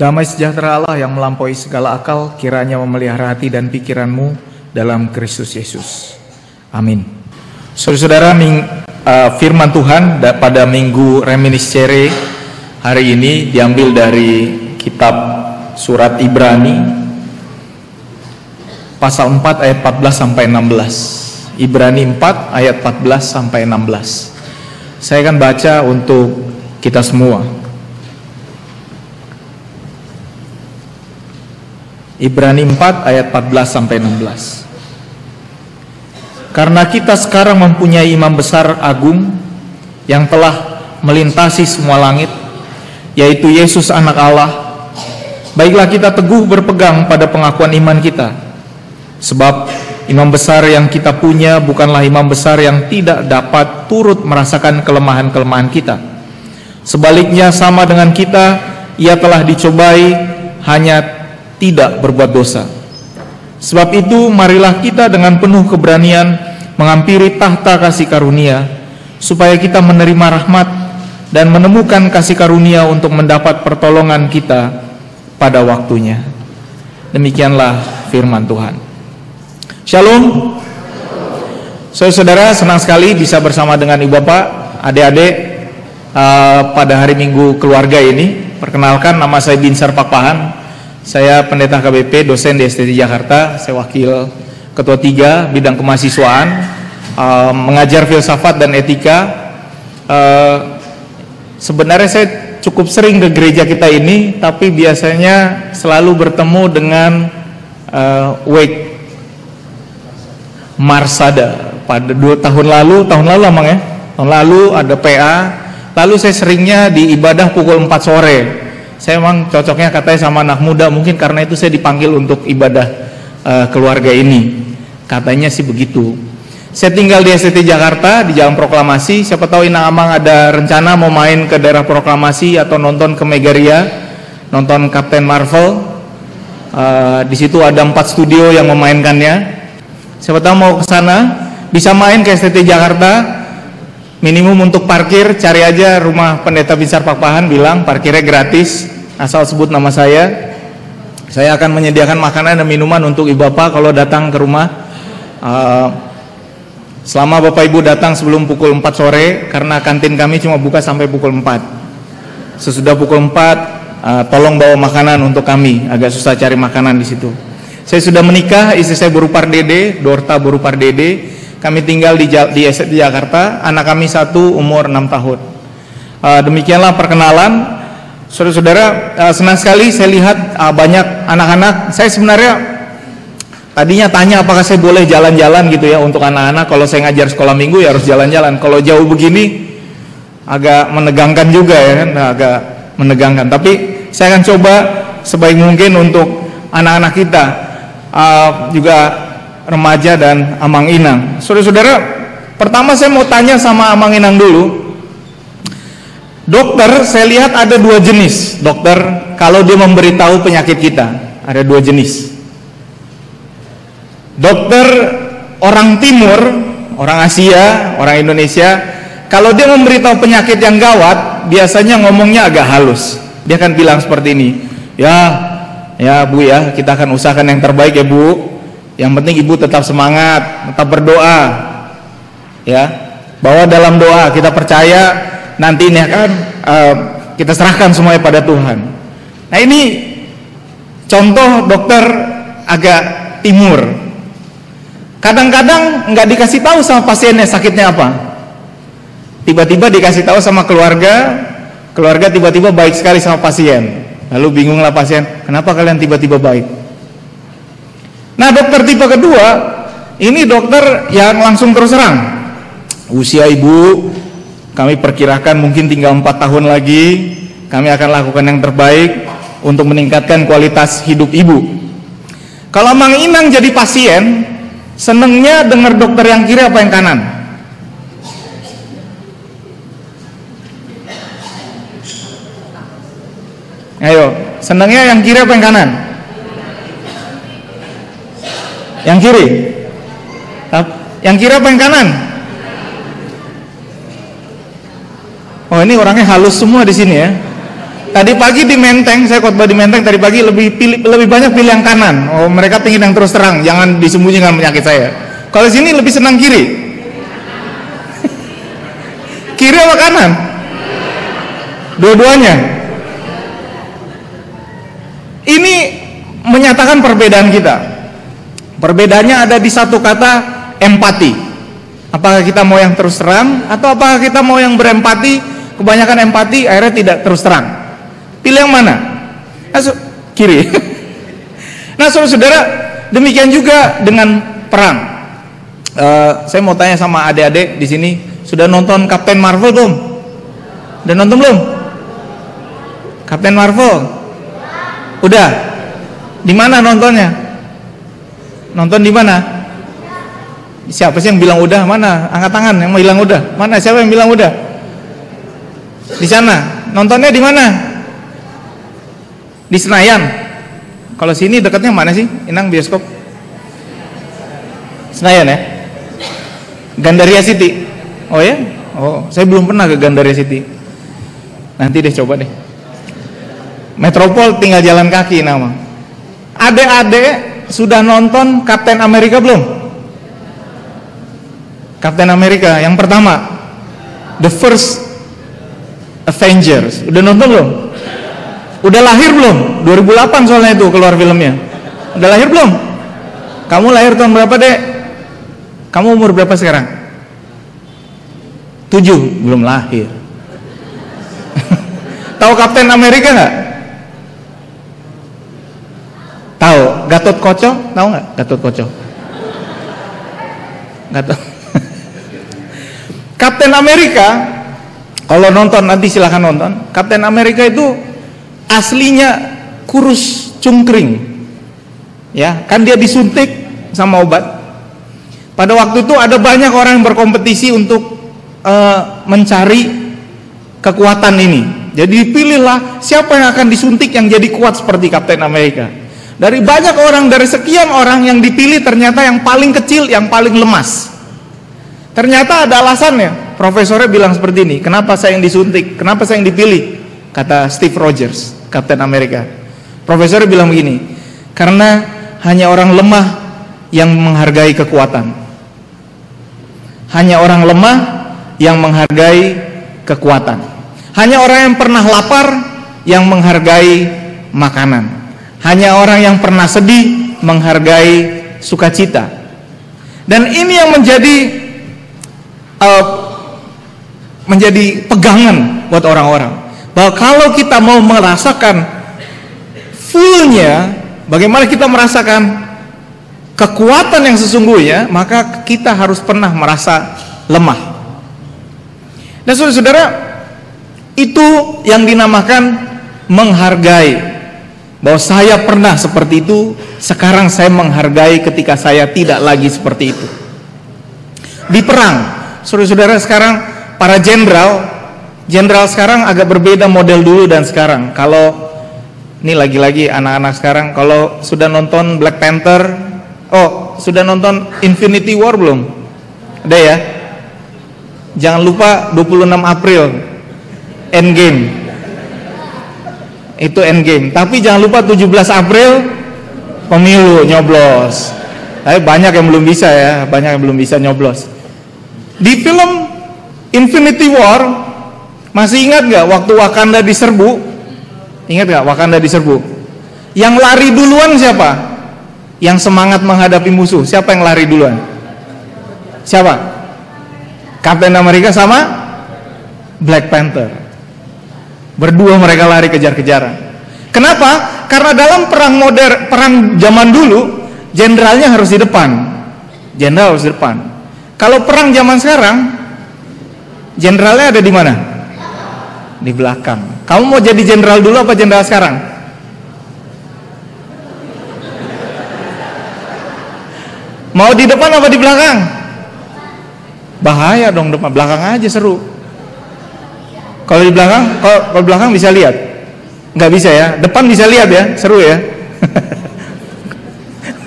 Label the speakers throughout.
Speaker 1: Damai sejahtera Allah yang melampaui segala akal kiranya memelihara hati dan pikiranmu dalam Kristus Yesus. Amin. Saudara-saudara, firman Tuhan pada minggu Reminiscere hari ini diambil dari kitab surat Ibrani pasal 4 ayat 14 sampai 16. Ibrani 4 ayat 14 sampai 16. Saya akan baca untuk kita semua. Ibrani 4 ayat 14 sampai 16. Karena kita sekarang mempunyai imam besar agung yang telah melintasi semua langit, yaitu Yesus anak Allah, baiklah kita teguh berpegang pada pengakuan iman kita. Sebab imam besar yang kita punya bukanlah imam besar yang tidak dapat turut merasakan kelemahan-kelemahan kita. Sebaliknya sama dengan kita, ia telah dicobai, hanya tidak berbuat dosa. Sebab itu marilah kita dengan penuh keberanian menghampiri tahta kasih karunia, supaya kita menerima rahmat dan menemukan kasih karunia untuk mendapat pertolongan kita pada waktunya. Demikianlah firman Tuhan. Shalom. Saudara, senang sekali bisa bersama dengan ibu bapak, adik-adik pada hari Minggu keluarga ini. Perkenalkan, nama saya Binsar Pakpahan. Saya pendeta KBP, dosen di STT Jakarta. Saya wakil ketua 3 bidang kemahasiswaan, mengajar filsafat dan etika. Sebenarnya saya cukup sering ke gereja kita ini, tapi biasanya selalu bertemu dengan Wake Marsada. Pada 2 tahun lalu Amang ya, tahun lalu ada PA. Lalu saya seringnya di ibadah pukul 4 sore. Saya memang cocoknya katanya sama anak muda, mungkin karena itu saya dipanggil untuk ibadah keluarga ini. Katanya sih begitu. Saya tinggal di STT Jakarta di Jalan Proklamasi. Siapa tahu Inang Amang ada rencana mau main ke daerah Proklamasi atau nonton ke Megaria, nonton Captain Marvel. Di situ ada 4 studio yang memainkannya. Siapa tahu mau ke sana, bisa main ke STT Jakarta. Minimum untuk parkir, cari aja rumah pendeta Binsar Pakpahan, bilang parkirnya gratis, asal sebut nama saya. Saya akan menyediakan makanan dan minuman untuk ibu bapak kalau datang ke rumah. Selama bapak ibu datang sebelum pukul 4 sore, karena kantin kami cuma buka sampai pukul 4. Sesudah pukul 4, tolong bawa makanan untuk kami, agak susah cari makanan di situ. Saya sudah menikah, istri saya Borupar Dede, Dorta Borupar Dede. Kami tinggal di STT Jakarta. Anak kami 1 umur 6 tahun. Demikianlah perkenalan. Saudara-saudara, senang sekali saya lihat banyak anak-anak. Saya sebenarnya tadinya tanya apakah saya boleh jalan-jalan gitu ya untuk anak-anak. Kalau saya ngajar sekolah minggu ya harus jalan-jalan. Kalau jauh begini agak menegangkan juga ya kan, agak menegangkan. Tapi saya akan coba sebaik mungkin untuk anak-anak kita, juga remaja dan Amang Inang. Saudara-saudara, pertama saya mau tanya sama Amang Inang dulu. Dokter, saya lihat ada 2 jenis dokter kalau dia memberitahu penyakit kita. Ada 2 jenis. Dokter orang timur, orang Asia, orang Indonesia, kalau dia memberitahu penyakit yang gawat, biasanya ngomongnya agak halus. Dia akan bilang seperti ini, ya Bu ya, kita akan usahakan yang terbaik ya Bu. Yang penting ibu tetap semangat, tetap berdoa, ya. Bahwa dalam doa kita percaya nanti ini akan kita serahkan semuanya pada Tuhan. Nah ini contoh dokter agak timur. Kadang-kadang nggak dikasih tahu sama pasiennya sakitnya apa. Tiba-tiba dikasih tahu sama keluarga tiba-tiba baik sekali sama pasien. Lalu bingunglah pasien, kenapa kalian tiba-tiba baik? Nah dokter tipe kedua, ini dokter yang langsung terus terang. Usia ibu, kami perkirakan mungkin tinggal 4 tahun lagi. Kami akan lakukan yang terbaik untuk meningkatkan kualitas hidup ibu. Kalau Mang Inang jadi pasien, senengnya dengar dokter yang kiri apa yang kanan? Ayo, senengnya yang kiri apa yang kanan? Yang kiri. Yang kiri apa yang kanan? Oh, ini orangnya halus semua di sini ya. Tadi pagi di Menteng, saya khotbah di Menteng tadi pagi lebih banyak pilih yang kanan. Oh, mereka pingin yang terus terang, jangan disembunyikan penyakit saya. Kalau sini lebih senang kiri. Kiri apa kanan? Dua-duanya. Ini menyatakan perbedaan kita. Perbedaannya ada di satu kata, empati. Apakah kita mau yang terus terang atau apakah kita mau yang berempati? Kebanyakan empati akhirnya tidak terus terang. Pilih yang mana? Kiri. Nah, saudara-saudara, demikian juga dengan perang. Saya mau tanya sama adik-adik di sini, sudah nonton Captain Marvel belum? Udah nonton belum? Captain Marvel? Udah. Di mana nontonnya? Nonton di mana? Siapa sih yang bilang udah? Mana? Angkat tangan yang bilang udah. Mana? Siapa yang bilang udah? Di sana. Nontonnya di mana? Di Senayan. Kalau sini dekatnya mana sih? Inang bioskop. Senayan ya? Gandaria City. Oh ya? Oh, saya belum pernah ke Gandaria City. Nanti deh, coba deh. Metropol tinggal jalan kaki nama. Adik-adik sudah nonton Captain America belum? Captain America yang pertama, The First Avengers. Udah nonton belum? Udah lahir belum? 2008 soalnya itu keluar filmnya. Udah lahir belum? Kamu lahir tahun berapa, Dek? Kamu umur berapa sekarang? 7, belum lahir. Tahu Captain America nggak? Tahu? Gatot Koco? Tahu nggak? Gatot Koco? Gatot. Captain America, kalau nonton nanti silahkan nonton. Captain America itu aslinya kurus cungkring, ya kan, dia disuntik sama obat. Pada waktu itu ada banyak orang yang berkompetisi untuk mencari kekuatan ini. Jadi dipilihlah siapa yang akan disuntik yang jadi kuat seperti Captain America. Dari banyak orang, dari sekian orang yang dipilih, ternyata yang paling kecil, yang paling lemas. Ternyata ada alasannya. Profesornya bilang seperti ini, kenapa saya yang disuntik, kenapa saya yang dipilih? Kata Steve Rogers, Captain America. Profesornya bilang begini, karena hanya orang lemah yang menghargai kekuatan. Hanya orang lemah yang menghargai kekuatan. Hanya orang yang pernah lapar yang menghargai makanan. Hanya orang yang pernah sedih menghargai sukacita. Dan ini yang menjadi pegangan buat orang-orang, bahwa kalau kita mau merasakan fullnya, bagaimana kita merasakan kekuatan yang sesungguhnya, maka kita harus pernah merasa lemah. Dan saudara-saudara, itu yang dinamakan menghargai. Bahwa saya pernah seperti itu, sekarang saya menghargai ketika saya tidak lagi seperti itu. Di perang, saudara-saudara, sekarang para jenderal sekarang agak berbeda model dulu dan sekarang. Kalau ini lagi-lagi anak-anak sekarang, kalau sudah nonton Black Panther, oh sudah nonton Infinity War belum? Ada ya? Jangan lupa 26 April Endgame. Itu Endgame. Tapi jangan lupa 17 April pemilu, nyoblos. Tapi banyak yang belum bisa ya, banyak yang belum bisa nyoblos. Di film Infinity War, masih ingat gak waktu Wakanda diserbu? Ingat gak Wakanda diserbu? Yang lari duluan siapa? Yang semangat menghadapi musuh. Siapa yang lari duluan? Siapa? Captain America sama Black Panther. Berdua mereka lari kejar-kejaran. Kenapa? Karena dalam perang zaman dulu, jenderalnya harus di depan. Jenderal harus di depan. Kalau perang zaman sekarang, jenderalnya ada di mana? Di belakang. Kamu mau jadi jenderal dulu apa jenderal sekarang? Mau di depan apa di belakang? Bahaya dong, depan, belakang aja seru. Kalau di belakang bisa lihat? Nggak bisa ya. Depan bisa lihat ya, seru ya.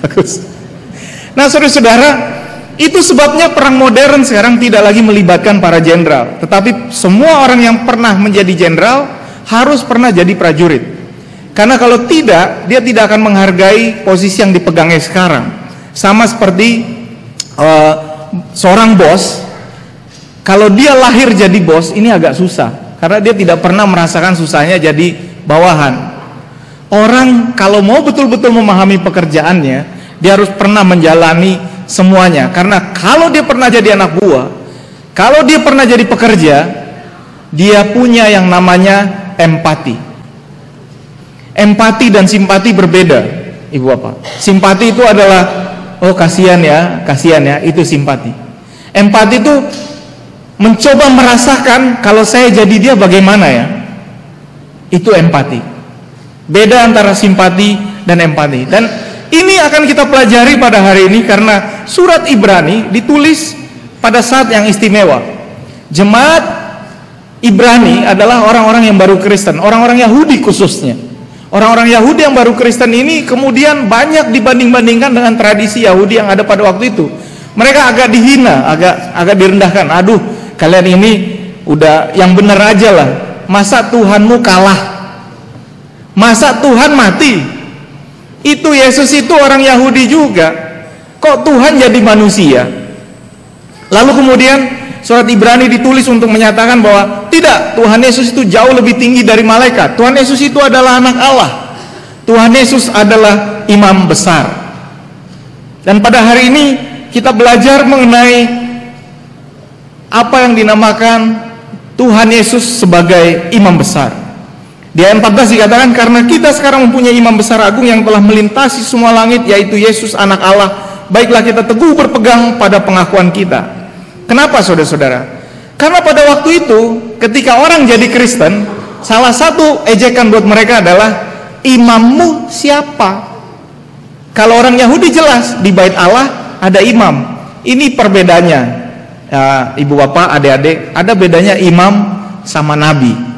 Speaker 1: Bagus. Nah, saudara-saudara, Itu sebabnya perang modern sekarang tidak lagi melibatkan para jenderal, tetapi semua orang yang pernah menjadi jenderal harus pernah jadi prajurit. Karena kalau tidak, dia tidak akan menghargai posisi yang dipegangnya sekarang. Sama seperti seorang bos, kalau dia lahir jadi bos, ini agak susah, karena dia tidak pernah merasakan susahnya jadi bawahan. Orang kalau mau betul-betul memahami pekerjaannya, dia harus pernah menjalani semuanya. Karena kalau dia pernah jadi anak buah, kalau dia pernah jadi pekerja, dia punya yang namanya empati. Empati dan simpati berbeda, Ibu Bapak. Simpati itu adalah, oh kasihan ya, itu simpati. Empati itu mencoba merasakan kalau saya jadi dia bagaimana ya. Itu empati. Beda antara simpati dan empati. Dan ini akan kita pelajari pada hari ini karena surat Ibrani ditulis pada saat yang istimewa. Jemaat Ibrani adalah orang-orang yang baru Kristen, orang-orang Yahudi khususnya. Orang-orang Yahudi yang baru Kristen ini kemudian banyak dibanding-bandingkan dengan tradisi Yahudi yang ada pada waktu itu. Mereka agak dihina, agak direndahkan. Aduh, kalian ini udah yang benar aja lah. Masa Tuhanmu kalah? Masa Tuhan mati? Itu Yesus itu orang Yahudi juga. Kok Tuhan jadi manusia? Lalu kemudian surat Ibrani ditulis untuk menyatakan bahwa tidak, Tuhan Yesus itu jauh lebih tinggi dari malaikat. Tuhan Yesus itu adalah anak Allah. Tuhan Yesus adalah imam besar. Dan pada hari ini kita belajar mengenai apa yang dinamakan Tuhan Yesus sebagai imam besar. Di ayat 14 dikatakan, karena kita sekarang mempunyai imam besar agung yang telah melintasi semua langit, yaitu Yesus anak Allah, baiklah kita teguh berpegang pada pengakuan kita. Kenapa saudara-saudara? Karena pada waktu itu ketika orang jadi Kristen, salah satu ejekan buat mereka adalah, imammu siapa? Kalau orang Yahudi jelas di bait Allah ada imam. Ini perbedaannya ya, Ibu Bapak, adik-adik, ada bedanya imam sama nabi.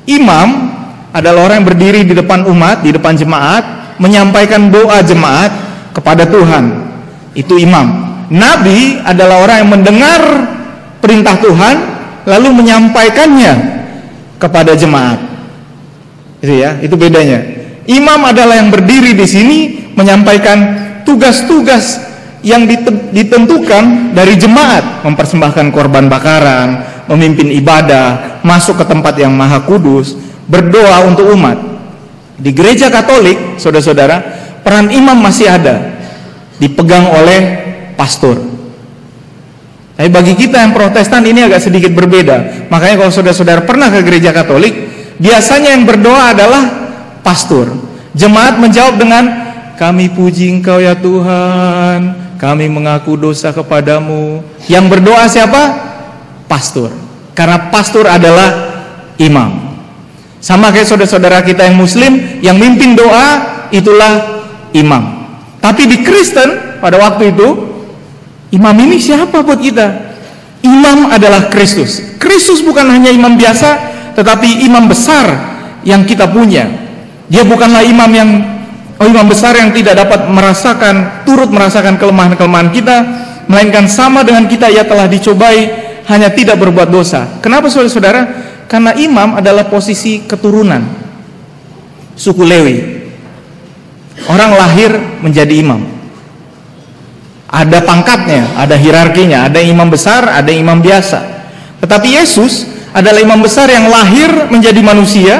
Speaker 1: Imam adalah orang yang berdiri di depan umat, di depan jemaat, menyampaikan doa jemaat kepada Tuhan. Itu imam. Nabi adalah orang yang mendengar perintah Tuhan lalu menyampaikannya kepada jemaat. Itu ya, itu bedanya. Imam adalah yang berdiri di sini menyampaikan tugas-tugas yang ditentukan dari jemaat, mempersembahkan korban bakaran, memimpin ibadah, masuk ke tempat yang maha kudus, berdoa untuk umat. Di gereja Katolik, saudara-saudara, peran imam masih ada, dipegang oleh pastor. Tapi bagi kita yang Protestan ini agak sedikit berbeda. Makanya kalau saudara-saudara pernah ke gereja Katolik, biasanya yang berdoa adalah pastor. Jemaat menjawab dengan, kami puji Engkau ya Tuhan, kami mengaku dosa kepadamu. Yang berdoa siapa? Pastor. Karena pastor adalah imam. Sama kayak saudara-saudara kita yang muslim, yang mimpin doa itulah imam. Tapi di Kristen pada waktu itu, imam ini siapa buat kita? Imam adalah Kristus. Kristus bukan hanya imam biasa, tetapi imam besar yang kita punya. Dia bukanlah imam besar yang tidak dapat turut merasakan kelemahan-kelemahan kita, melainkan sama dengan kita, ia telah dicobai, hanya tidak berbuat dosa. Kenapa saudara-saudara? Karena imam adalah posisi keturunan suku Lewi. Orang lahir menjadi imam. Ada pangkatnya, ada hierarkinya, ada imam besar, ada imam biasa. Tetapi Yesus adalah imam besar yang lahir menjadi manusia.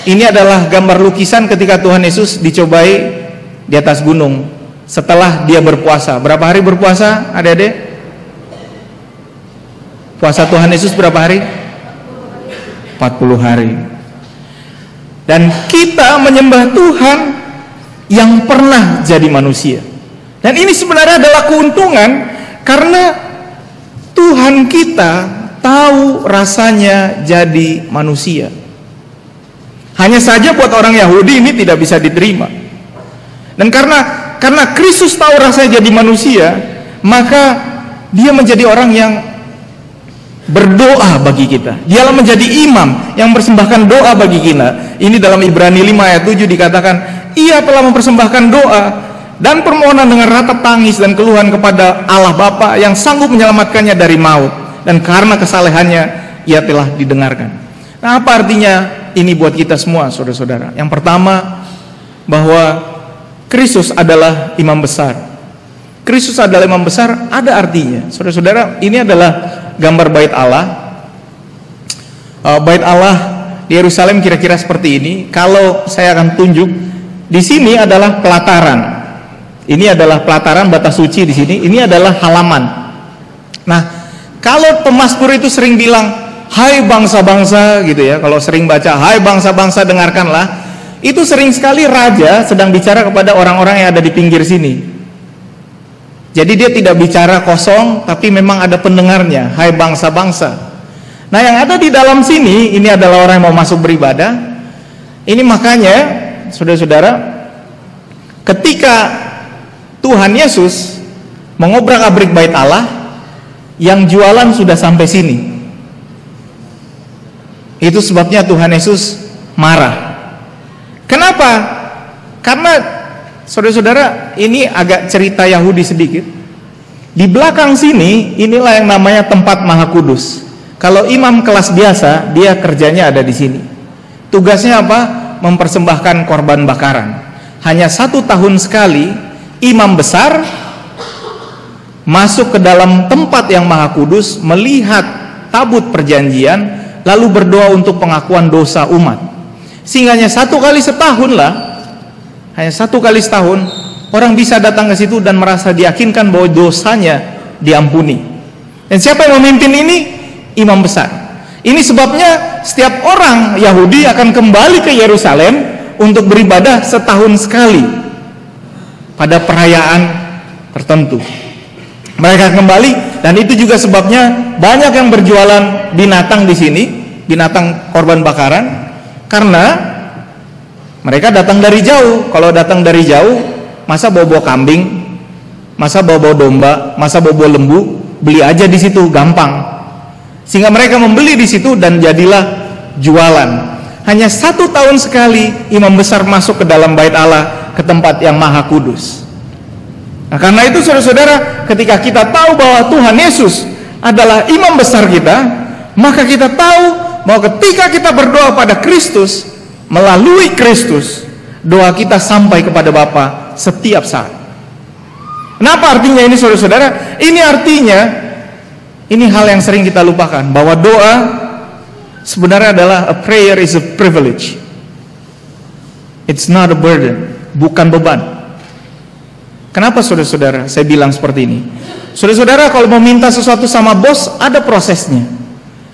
Speaker 1: Ini adalah gambar lukisan ketika Tuhan Yesus dicobai di atas gunung setelah dia berpuasa. Berapa hari berpuasa, adik-adik? Puasa Tuhan Yesus berapa hari? 40 hari. Dan kita menyembah Tuhan yang pernah jadi manusia. Dan ini sebenarnya adalah keuntungan, karena Tuhan kita tahu rasanya jadi manusia. Hanya saja buat orang Yahudi ini tidak bisa diterima. Dan karena Kristus tahu rasanya jadi manusia, maka dia menjadi orang yang berdoa bagi kita. Dialah menjadi imam yang mempersembahkan doa bagi kita. Ini dalam Ibrani 5 ayat 7 dikatakan, ia telah mempersembahkan doa dan permohonan dengan ratap tangis dan keluhan kepada Allah Bapa yang sanggup menyelamatkannya dari maut, dan karena kesalehannya ia telah didengarkan. Nah, apa artinya ini buat kita semua, saudara-saudara? Yang pertama, bahwa Kristus adalah imam besar. Kristus adalah imam besar ada artinya, saudara-saudara. Ini adalah gambar bait Allah. Bait Allah di Yerusalem kira-kira seperti ini. Kalau saya akan tunjuk, di sini adalah pelataran. Ini adalah pelataran batas suci di sini. Ini adalah halaman. Nah, kalau pemazmur itu sering bilang, "Hai bangsa-bangsa," gitu ya. Kalau sering baca, "Hai bangsa-bangsa, dengarkanlah." Itu sering sekali raja sedang bicara kepada orang-orang yang ada di pinggir sini. Jadi dia tidak bicara kosong, tapi memang ada pendengarnya. "Hai bangsa-bangsa." Nah, yang ada di dalam sini, ini adalah orang yang mau masuk beribadah. Ini makanya, saudara-saudara, ketika Tuhan Yesus mengobrak-abrik bait Allah, yang jualan sudah sampai sini. Itu sebabnya Tuhan Yesus marah. Kenapa? Karena, saudara-saudara, ini agak cerita Yahudi sedikit. Di belakang sini, inilah yang namanya tempat Maha Kudus. Kalau imam kelas biasa, dia kerjanya ada di sini. Tugasnya apa? Mempersembahkan korban bakaran. Hanya 1 tahun sekali imam besar masuk ke dalam tempat yang Maha Kudus, melihat tabut perjanjian, lalu berdoa untuk pengakuan dosa umat. Sehingga hanya 1 kali setahun lah, hanya 1 kali setahun, orang bisa datang ke situ dan merasa diyakinkan bahwa dosanya diampuni. Dan siapa yang memimpin ini? Imam besar. Ini sebabnya setiap orang Yahudi akan kembali ke Yerusalem untuk beribadah setahun sekali pada perayaan tertentu. Mereka kembali, dan itu juga sebabnya banyak yang berjualan binatang di sini, binatang korban bakaran, karena mereka datang dari jauh. Kalau datang dari jauh, masa bawa kambing, masa bawa domba, masa bawa lembu, beli aja di situ, gampang. Sehingga mereka membeli di situ dan jadilah jualan. Hanya 1 tahun sekali imam besar masuk ke dalam bait Allah, ke tempat yang Maha Kudus. Nah, karena itu saudara-saudara, ketika kita tahu bahwa Tuhan Yesus adalah imam besar kita, maka kita tahu bahwa ketika kita berdoa pada Kristus, melalui Kristus, doa kita sampai kepada Bapa setiap saat. Kenapa artinya ini, saudara-saudara? Ini artinya, ini hal yang sering kita lupakan, bahwa doa sebenarnya adalah a prayer is a privilege. It's not a burden. Bukan beban. Kenapa, saudara-saudara, saya bilang seperti ini? Saudara-saudara, kalau mau minta sesuatu sama bos, ada prosesnya.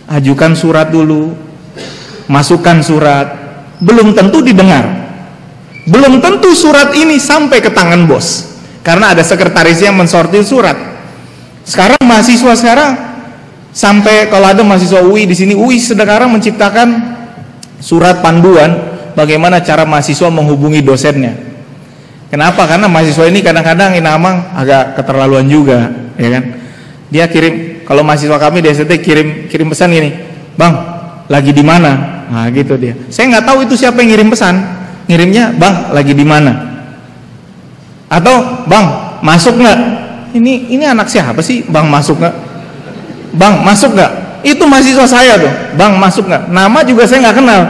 Speaker 1: Ajukan surat dulu, masukkan surat, belum tentu didengar. Belum tentu surat ini sampai ke tangan bos, karena ada sekretarisnya yang mensortir surat. Sekarang mahasiswa sampai, kalau ada mahasiswa UI di sini, UI sekarang menciptakan surat panduan bagaimana cara mahasiswa menghubungi dosennya. Kenapa? Karena mahasiswa ini kadang-kadang inamang agak keterlaluan juga, ya kan? Dia kirim, kalau mahasiswa kami di STT kirim pesan gini, "Bang, lagi di mana?" Nah, gitu dia. Saya nggak tahu itu siapa yang ngirim pesan. Ngirimnya, "Bang, lagi di mana?" Atau, "Bang, masuk nggak?" Ini anak siapa sih? "Bang, masuk nggak?" "Bang, masuk nggak?" Itu mahasiswa saya tuh. "Bang, masuk nggak?" Nama juga saya nggak kenal.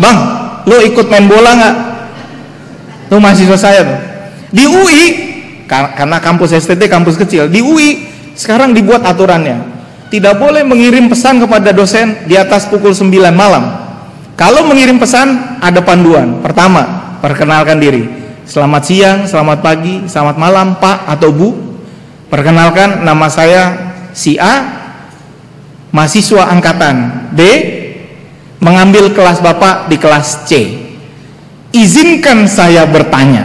Speaker 1: "Bang, lo ikut main bola nggak?" Itu mahasiswa saya tuh. Di UI, karena kampus STT kampus kecil, di UI sekarang dibuat aturannya, tidak boleh mengirim pesan kepada dosen di atas pukul 9 malam. Kalau mengirim pesan, ada panduan. Pertama, perkenalkan diri. "Selamat siang, selamat pagi, selamat malam Pak atau Bu. Perkenalkan, nama saya si A, mahasiswa angkatan B, mengambil kelas Bapak di kelas C. Izinkan saya bertanya."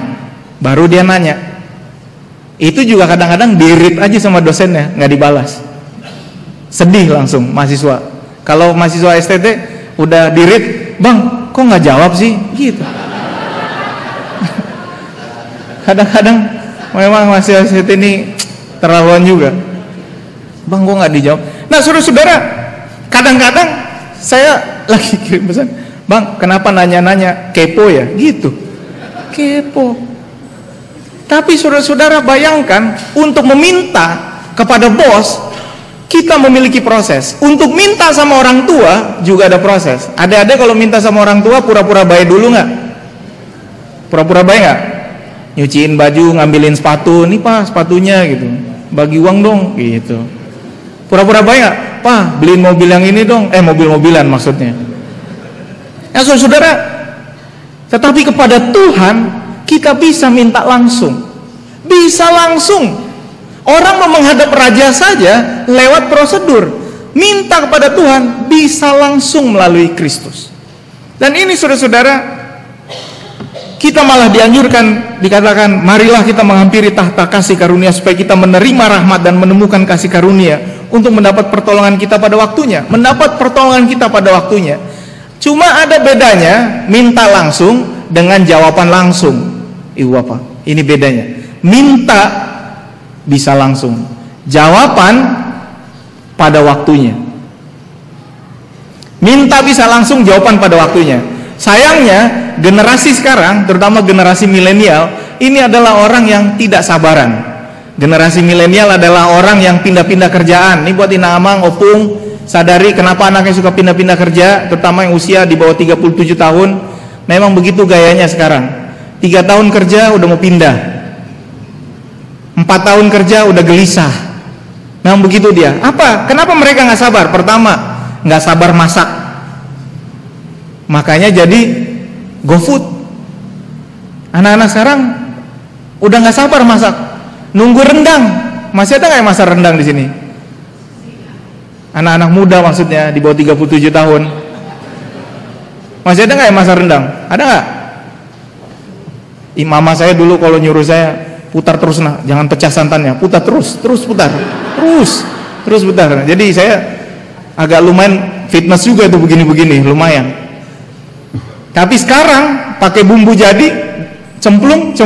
Speaker 1: Baru dia nanya. Itu juga kadang-kadang di-read aja sama dosennya, nggak dibalas. Sedih langsung mahasiswa. Kalau mahasiswa STT udah di-read, "Bang, kok nggak jawab sih?" Gitu. Kadang-kadang memang mahasiswa STT ini terlaluan juga. "Bang, kok nggak dijawab?" Nah, saudara-saudara, kadang-kadang saya lagi kirim pesan, "Bang, kenapa nanya-nanya? Kepo ya?" Gitu. Kepo. Tapi saudara-saudara bayangkan, untuk meminta kepada bos, kita memiliki proses. Untuk minta sama orang tua juga ada proses. Adik-adik kalau minta sama orang tua pura-pura baik dulu nggak? Pura-pura baik nggak? Nyuciin baju, ngambilin sepatu, nih Pak sepatunya gitu. Bagi uang dong gitu. Pura-pura baik nggak? Pak beliin mobil yang ini dong. Mobil-mobilan maksudnya. Ya saudara, tetapi kepada Tuhan kita bisa minta langsung. Bisa langsung. Orang mau menghadap raja saja lewat prosedur. Minta kepada Tuhan bisa langsung melalui Kristus. Dan ini saudara-saudara, kita malah dianjurkan, dikatakan marilah kita menghampiri tahta kasih karunia supaya kita menerima rahmat dan menemukan kasih karunia untuk mendapat pertolongan kita pada waktunya. Mendapat pertolongan kita pada waktunya. Cuma ada bedanya minta langsung dengan jawaban langsung. Ibu Bapak, ini bedanya. Minta bisa langsung, jawaban pada waktunya. Minta bisa langsung, jawaban pada waktunya. Sayangnya generasi sekarang, terutama generasi milenial, ini adalah orang yang tidak sabaran. Generasi milenial adalah orang yang pindah-pindah kerjaan. Ini buat Ina Amang, Opung, sadari kenapa anaknya suka pindah-pindah kerja, terutama yang usia di bawah 37 tahun. Memang begitu gayanya sekarang. 3 tahun kerja udah mau pindah, 4 tahun kerja udah gelisah. Memang begitu dia. Apa? Kenapa mereka nggak sabar? Pertama, nggak sabar masak. Makanya jadi GoFood. Anak-anak sekarang udah nggak sabar masak. Nunggu rendang. Masih ada nggak yang masak rendang di sini? Anak-anak muda maksudnya di bawah 37 tahun. Masih ada nggak yang masak rendang? Ada nggak? Mama saya dulu kalau nyuruh saya, putar terus nak, jangan pecah santannya, putar terus putar, terus putar. Jadi saya agak lumayan fitness juga itu begini-begini, lumayan. Tapi sekarang pakai bumbu jadi, cemplung,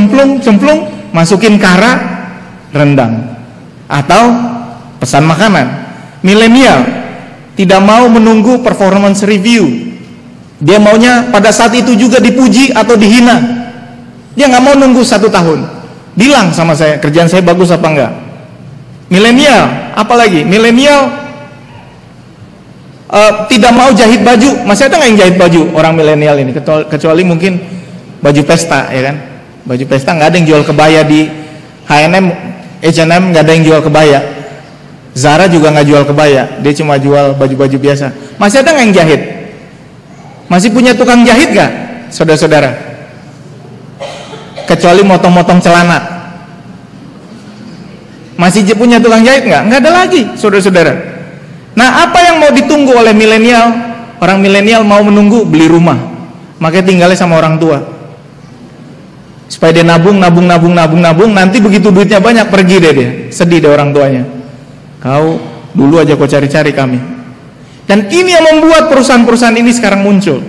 Speaker 1: masukin kara, rendang, atau pesan makanan. Milenial tidak mau menunggu performance review, dia maunya pada saat itu juga dipuji atau dihina. Dia nggak mau nunggu 1 tahun. Bilang sama saya, kerjaan saya bagus apa enggak. Milenial, apalagi milenial tidak mau jahit baju. Masih ada nggak yang jahit baju orang milenial ini? Kecuali mungkin baju pesta, ya kan? Baju pesta nggak ada yang jual kebaya di H&M, H&M nggak ada yang jual kebaya. Zara juga nggak jual kebaya, dia cuma jual baju-baju biasa. Masih ada nggak yang jahit? Masih punya tukang jahit nggak, saudara-saudara? Kecuali motong-motong celana. Masih punya tukang jahit nggak? Nggak ada lagi, saudara-saudara. Nah, apa yang mau ditunggu oleh milenial? Orang milenial mau menunggu beli rumah, makanya tinggalnya sama orang tua. Supaya dia nabung. Nanti begitu duitnya banyak pergi deh dia. Sedih deh orang tuanya. Kau dulu aja kau cari-cari kami. Dan ini yang membuat perusahaan-perusahaan ini sekarang muncul.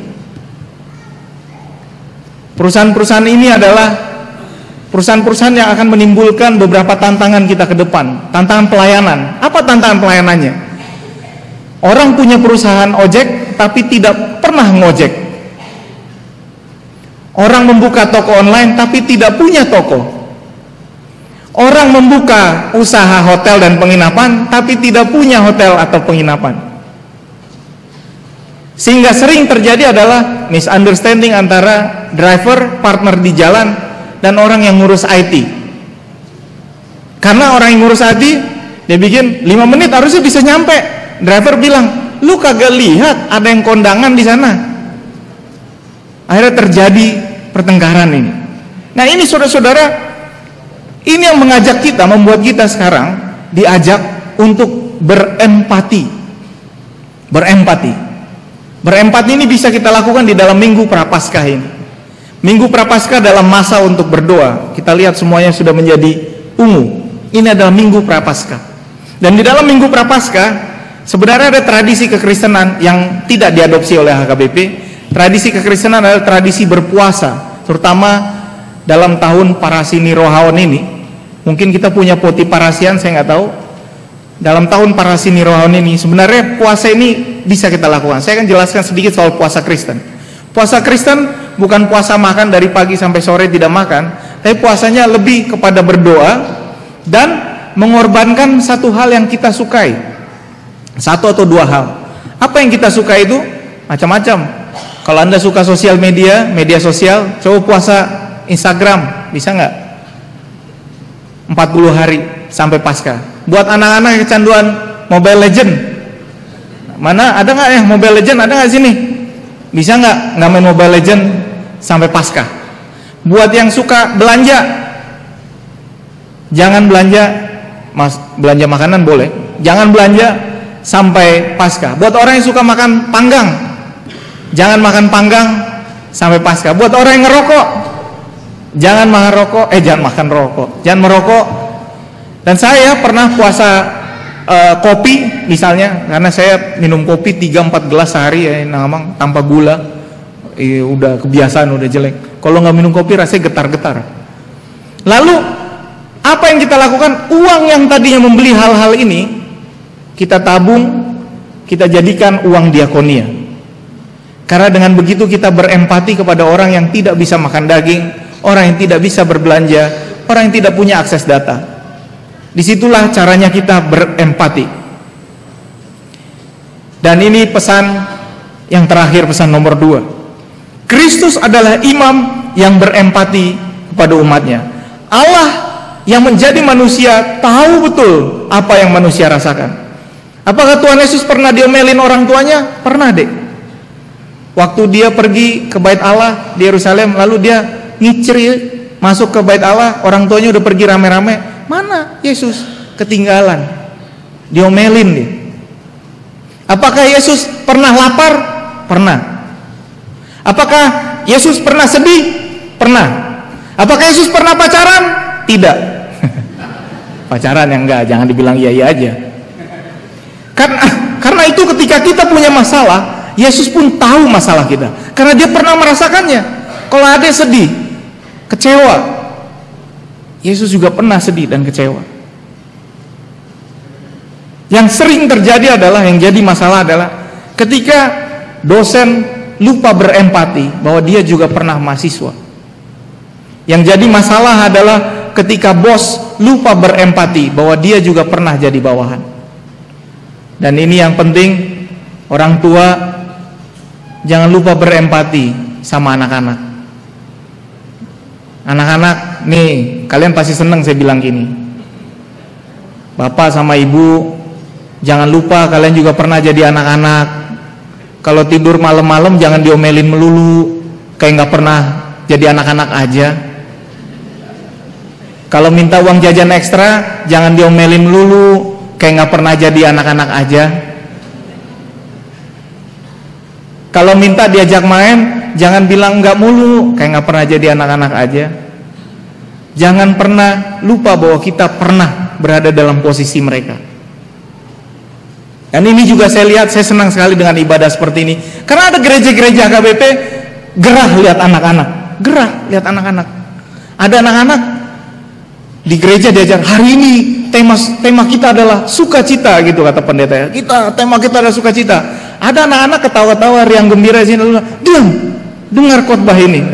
Speaker 1: Perusahaan-perusahaan ini adalah perusahaan-perusahaan yang akan menimbulkan beberapa tantangan kita ke depan. Tantangan pelayanan. Apa tantangan pelayanannya? Orang punya perusahaan ojek tapi tidak pernah ngojek. Orang membuka toko online tapi tidak punya toko. Orang membuka usaha hotel dan penginapan tapi tidak punya hotel atau penginapan. Sehingga sering terjadi adalah misunderstanding antara driver, partner di jalan, dan orang yang ngurus IT. Karena orang yang ngurus IT, dia bikin 5 menit harusnya bisa nyampe. Driver bilang, lu kagak lihat ada yang kondangan di sana. Akhirnya terjadi pertengkaran ini. Nah ini saudara-saudara, ini yang mengajak kita, membuat kita sekarang diajak untuk berempati. Berempati ini bisa kita lakukan di dalam Minggu Prapaskah ini. Minggu Prapaskah dalam masa untuk berdoa. Kita lihat semuanya sudah menjadi ungu. Ini adalah Minggu Prapaskah. Dan di dalam Minggu Prapaskah sebenarnya ada tradisi kekristenan yang tidak diadopsi oleh HKBP. Tradisi kekristenan adalah tradisi berpuasa, terutama dalam tahun Parasini Rohaon ini. Mungkin kita punya poti parasian, saya nggak tahu. Dalam tahun Parasini Rohaon ini sebenarnya puasa ini bisa kita lakukan. Saya akan jelaskan sedikit soal puasa Kristen. Puasa Kristen bukan puasa makan dari pagi sampai sore tidak makan, tapi puasanya lebih kepada berdoa dan mengorbankan satu hal yang kita sukai, satu atau dua hal. Apa yang kita suka itu macam-macam. Kalau Anda suka sosial media, media sosial, coba puasa Instagram, bisa nggak? 40 hari sampai Paskah. Buat anak-anak yang kecanduan Mobile Legend, mana ada nggak yang Mobile Legend? Ada nggak sini? Bisa nggak main Mobile Legend sampai Paskah? Buat yang suka belanja, jangan belanja, belanja makanan boleh, jangan belanja sampai Paskah. Buat orang yang suka makan panggang, jangan makan panggang sampai Paskah. Buat orang yang ngerokok, jangan makan rokok, jangan merokok. Dan saya pernah puasa kopi misalnya, karena saya minum kopi 3-4 gelas sehari ya, namang tanpa gula. Udah kebiasaan, udah jelek. Kalau nggak minum kopi rasanya getar-getar. Lalu apa yang kita lakukan? Uang yang tadinya membeli hal-hal ini kita tabung, kita jadikan uang diakonia. Karena dengan begitu kita berempati kepada orang yang tidak bisa makan daging, orang yang tidak bisa berbelanja, orang yang tidak punya akses data. Disitulah caranya kita berempati. Dan ini pesan yang terakhir, pesan nomor 2. Kristus adalah imam yang berempati kepada umatnya. Allah yang menjadi manusia tahu betul apa yang manusia rasakan. Apakah Tuhan Yesus pernah diomelin orang tuanya? Pernah deh. Waktu dia pergi ke bait Allah di Yerusalem, lalu dia ngicir masuk ke bait Allah, orang tuanya udah pergi rame-rame. Mana Yesus? Ketinggalan. Diomelin dia. Apakah Yesus pernah lapar? Pernah. Apakah Yesus pernah sedih? Pernah. Apakah Yesus pernah pacaran? Tidak. Pacaran yang enggak, jangan dibilang iya-iya aja. Karena itu ketika kita punya masalah, Yesus pun tahu masalah kita, karena dia pernah merasakannya. Kalau ada sedih, kecewa, Yesus juga pernah sedih dan kecewa. Yang sering terjadi adalah, yang jadi masalah adalah ketika dosen lupa berempati bahwa dia juga pernah mahasiswa. Yang jadi masalah adalah ketika bos lupa berempati bahwa dia juga pernah jadi bawahan. Dan ini yang penting, orang tua jangan lupa berempati sama anak-anak. Anak-anak nih, kalian pasti seneng saya bilang gini. Bapak sama ibu, jangan lupa kalian juga pernah jadi anak-anak. Kalau tidur malam-malam jangan diomelin melulu, kayak nggak pernah jadi anak-anak aja. Kalau minta uang jajan ekstra, jangan diomelin melulu, kayak nggak pernah jadi anak-anak aja. Kalau minta diajak main, jangan bilang enggak mulu, kayak nggak pernah jadi anak-anak aja. Jangan pernah lupa bahwa kita pernah berada dalam posisi mereka. Dan ini juga saya lihat, saya senang sekali dengan ibadah seperti ini. Karena ada gereja-gereja KBP gerah lihat anak-anak, gerah lihat anak-anak. Ada anak-anak di gereja diajar, hari ini tema kita adalah sukacita, gitu kata pendeta. Tema kita adalah sukacita. Ada anak-anak ketawa-tawa, riang gembira sini, lalu diam, dengar khotbah ini.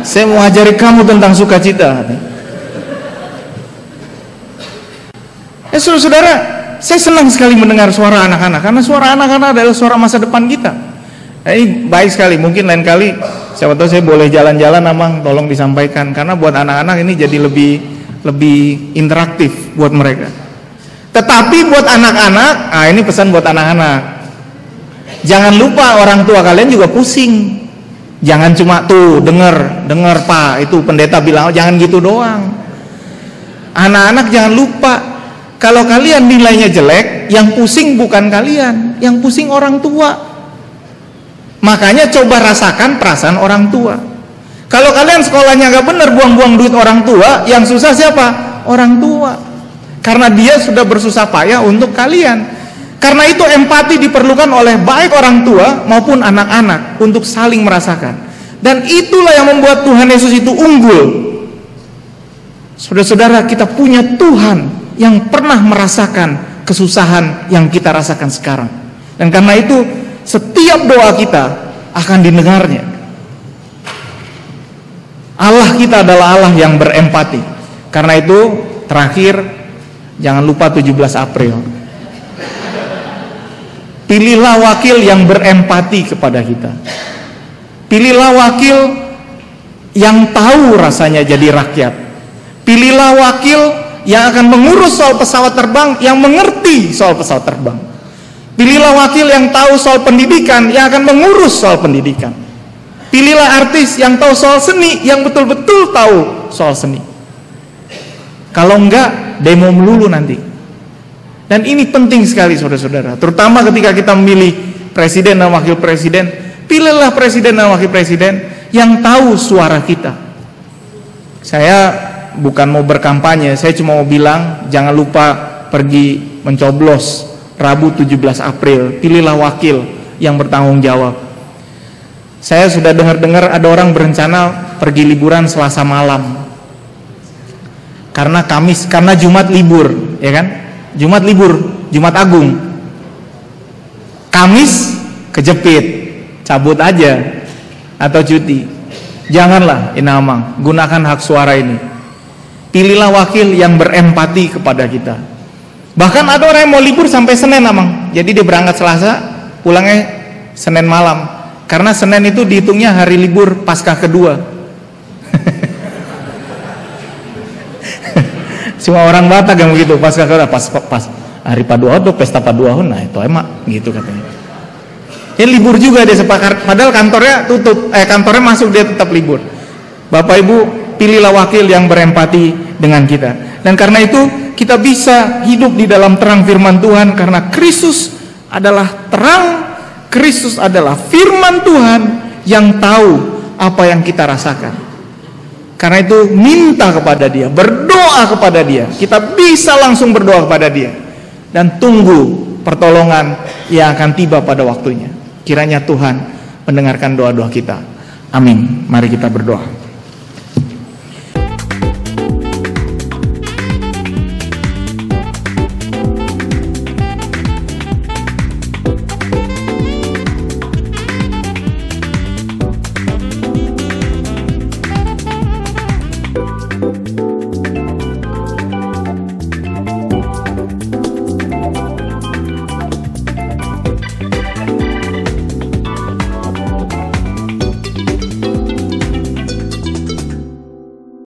Speaker 1: Saya mau ajari kamu tentang sukacita. Saudara-saudara, saya senang sekali mendengar suara anak-anak, karena suara anak-anak adalah suara masa depan kita. Ini baik sekali. Mungkin lain kali, siapa tahu saya boleh jalan-jalan, Amang, tolong disampaikan, karena buat anak-anak ini jadi lebih interaktif buat mereka. Tetapi buat anak-anak, ini pesan buat anak-anak, jangan lupa orang tua kalian juga pusing. Jangan cuma tuh denger Pak, itu pendeta bilang, jangan gitu doang. Anak-anak jangan lupa, kalau kalian nilainya jelek, yang pusing bukan kalian, yang pusing orang tua. Makanya coba rasakan perasaan orang tua. Kalau kalian sekolahnya gak bener, buang-buang duit orang tua, yang susah siapa? Orang tua. Karena dia sudah bersusah payah untuk kalian. Karena itu empati diperlukan oleh baik orang tua maupun anak-anak untuk saling merasakan. Dan itulah yang membuat Tuhan Yesus itu unggul. Saudara-saudara, kita punya Tuhan yang pernah merasakan kesusahan yang kita rasakan sekarang. Dan karena itu setiap doa kita akan didengarnya. Allah kita adalah Allah yang berempati. Karena itu terakhir, jangan lupa 17 April. Pilihlah wakil yang berempati kepada kita. Pilihlah wakil yang tahu rasanya jadi rakyat. Pilihlah wakil yang akan mengurus soal pesawat terbang, yang mengerti soal pesawat terbang. Pilihlah wakil yang tahu soal pendidikan, yang akan mengurus soal pendidikan. Pilihlah artis yang tahu soal seni, yang betul-betul tahu soal seni. Kalau enggak, demo melulu nanti. Dan ini penting sekali saudara-saudara, terutama ketika kita memilih presiden dan wakil presiden. Pilihlah presiden dan wakil presiden yang tahu suara kita. Saya bukan mau berkampanye, saya cuma mau bilang jangan lupa pergi mencoblos Rabu 17 April. Pilihlah wakil yang bertanggung jawab. Saya sudah dengar-dengar ada orang berencana pergi liburan Selasa malam. Karena Jumat libur, ya kan? Jumat libur, Jumat Agung. Kamis kejepit, cabut aja atau cuti. Janganlah inamang, gunakan hak suara ini. Pilihlah wakil yang berempati kepada kita. Bahkan ada orang yang mau libur sampai Senin, Amang. Jadi dia berangkat Selasa, pulangnya Senin malam. Karena Senin itu dihitungnya hari libur Paskah kedua. Cuma orang Batak yang begitu, Paskah kedua, pas hari Paduahan tuh pesta Paduahan, nah itu emak gitu katanya. Dia libur juga dia sepakat, padahal kantornya tutup, kantornya masuk dia tetap libur. Bapak Ibu, pilihlah wakil yang berempati dengan kita. Dan karena itu kita bisa hidup di dalam terang firman Tuhan, karena Kristus adalah terang. Kristus adalah firman Tuhan yang tahu apa yang kita rasakan. Karena itu minta kepada Dia, berdoa kepada Dia. Kita bisa langsung berdoa kepada Dia dan tunggu pertolongan yang akan tiba pada waktunya. Kiranya Tuhan mendengarkan doa-doa kita. Amin. Mari kita berdoa.